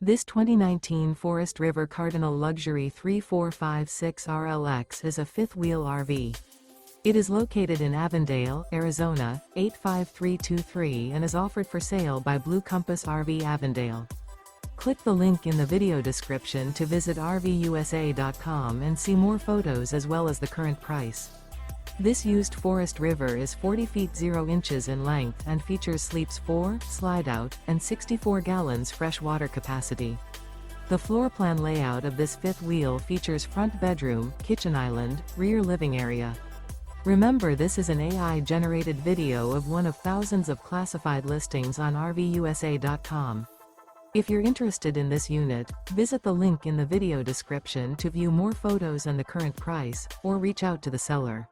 This 2019 Forest River Cardinal Luxury 3456 RLX is a fifth-wheel RV. It is located in Avondale, Arizona, 85323 and is offered for sale by Blue Compass RV Avondale. Click the link in the video description to visit RVUSA.com and see more photos as well as the current price. This used Forest River is 40 feet 0 inches in length and features sleeps 4, slide-out, and 64 gallons fresh water capacity. The floor plan layout of this fifth wheel features front bedroom, kitchen island, rear living area. Remember, this is an AI-generated video of one of thousands of classified listings on RVUSA.com. If you're interested in this unit, visit the link in the video description to view more photos and the current price, or reach out to the seller.